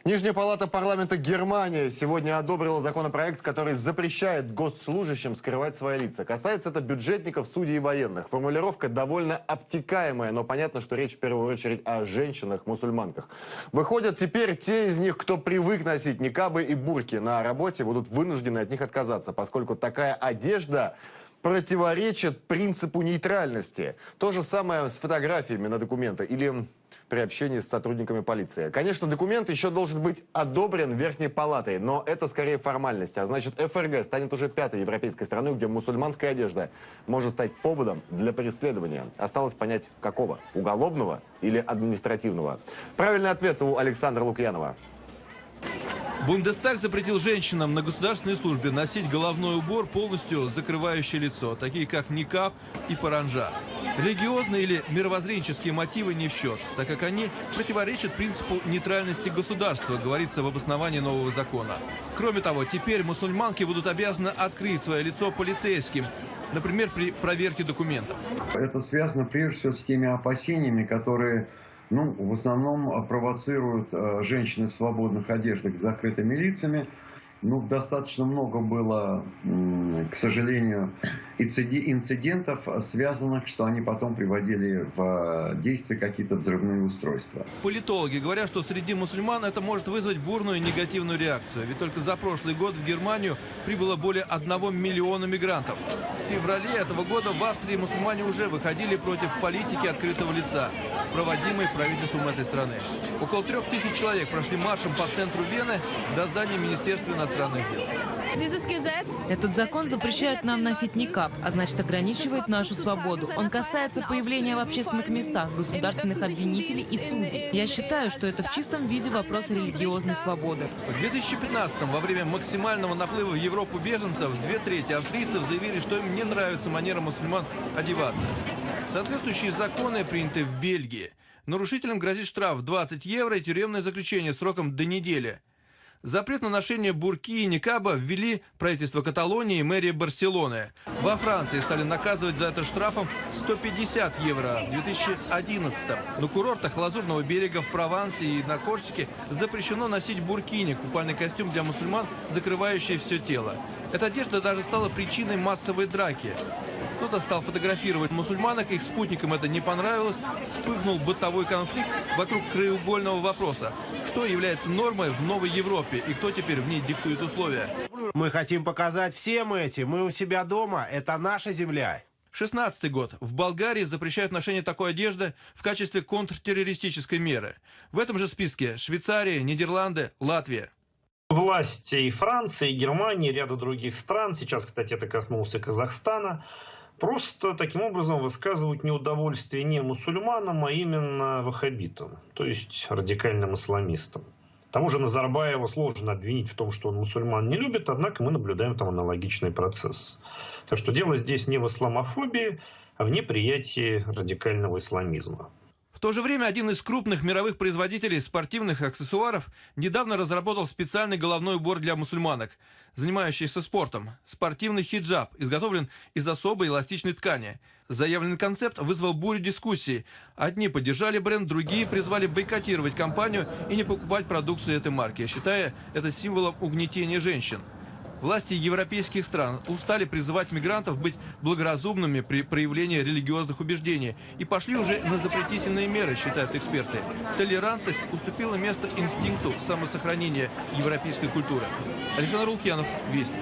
Нижняя палата парламента Германии сегодня одобрила законопроект, который запрещает госслужащим скрывать свои лица. Касается это бюджетников, судей и военных. Формулировка довольно обтекаемая, но понятно, что речь в первую очередь о женщинах-мусульманках. Выходят, теперь те из них, кто привык носить никабы и бурки на работе, будут вынуждены от них отказаться, поскольку такая одежда противоречит принципу нейтральности. То же самое с фотографиями на документы или при общении с сотрудниками полиции. Конечно, документ еще должен быть одобрен Верхней палатой, но это скорее формальность. А значит, ФРГ станет уже пятой европейской страной, где мусульманская одежда может стать поводом для преследования. Осталось понять, какого? Уголовного или административного? Правильный ответ у Александра Лукьянова. Бундестаг запретил женщинам на государственной службе носить головной убор, полностью закрывающий лицо, такие как никаб и паранджа. Религиозные или мировоззренческие мотивы не в счет, так как они противоречат принципу нейтральности государства, говорится в обосновании нового закона. Кроме того, теперь мусульманки будут обязаны открыть свое лицо полицейским, например, при проверке документов. Это связано прежде всего с теми опасениями, которые в основном провоцируют женщины в свободных одеждах с закрытыми лицами. Достаточно много было, к сожалению, инцидентов, связанных, что они потом приводили в действие какие-то взрывные устройства. Политологи говорят, что среди мусульман это может вызвать бурную негативную реакцию. Ведь только за прошлый год в Германию прибыло более 1 миллиона мигрантов. В феврале этого года в Австрии мусульмане уже выходили против политики открытого лица, проводимой правительством этой страны. Около 3000 человек прошли маршем по центру Вены до здания Министерства иностранных дел. Этот закон запрещает нам носить никаб, а значит ограничивает нашу свободу. Он касается появления в общественных местах государственных обвинителей и судей. Я считаю, что это в чистом виде вопрос религиозной свободы. В 2015-м, во время максимального наплыва в Европу беженцев, 2/3 австрийцев заявили, что им не нравится манера мусульман одеваться. Соответствующие законы приняты в Бельгии. Нарушителям грозит штраф в 20 евро и тюремное заключение сроком до недели. Запрет на ношение бурки и никаба ввели правительство Каталонии и мэрия Барселоны. Во Франции стали наказывать за это штрафом 150 евро в 2011-м. На курортах Лазурного берега в Провансе и на Корсике запрещено носить буркини, купальный костюм для мусульман, закрывающий все тело. Эта одежда даже стала причиной массовой драки. Кто-то стал фотографировать мусульманок, их спутникам это не понравилось, вспыхнул бытовой конфликт вокруг краеугольного вопроса. Что является нормой в новой Европе и кто теперь в ней диктует условия? Мы хотим показать всем этим, мы у себя дома, это наша земля. 16-й год. В Болгарии запрещают ношение такой одежды в качестве контртеррористической меры. В этом же списке Швейцария, Нидерланды, Латвия. Власти и Франции, и Германии, и ряда других стран, сейчас, кстати, это коснулось и Казахстана, просто таким образом высказывают неудовольствие не мусульманам, а именно ваххабитам, то есть радикальным исламистам. Тому же Назарбаева сложно обвинить в том, что он мусульман не любит, однако мы наблюдаем там аналогичный процесс. Так что дело здесь не в исламофобии, а в неприятии радикального исламизма. В то же время один из крупных мировых производителей спортивных аксессуаров недавно разработал специальный головной убор для мусульманок, занимающихся спортом. Спортивный хиджаб изготовлен из особой эластичной ткани. Заявленный концепт вызвал бурю дискуссий. Одни поддержали бренд, другие призвали бойкотировать компанию и не покупать продукцию этой марки, считая это символом угнетения женщин. Власти европейских стран устали призывать мигрантов быть благоразумными при проявлении религиозных убеждений и пошли уже на запретительные меры, считают эксперты. Толерантность уступила место инстинкту самосохранения европейской культуры. Александр Лукьянов, Вести.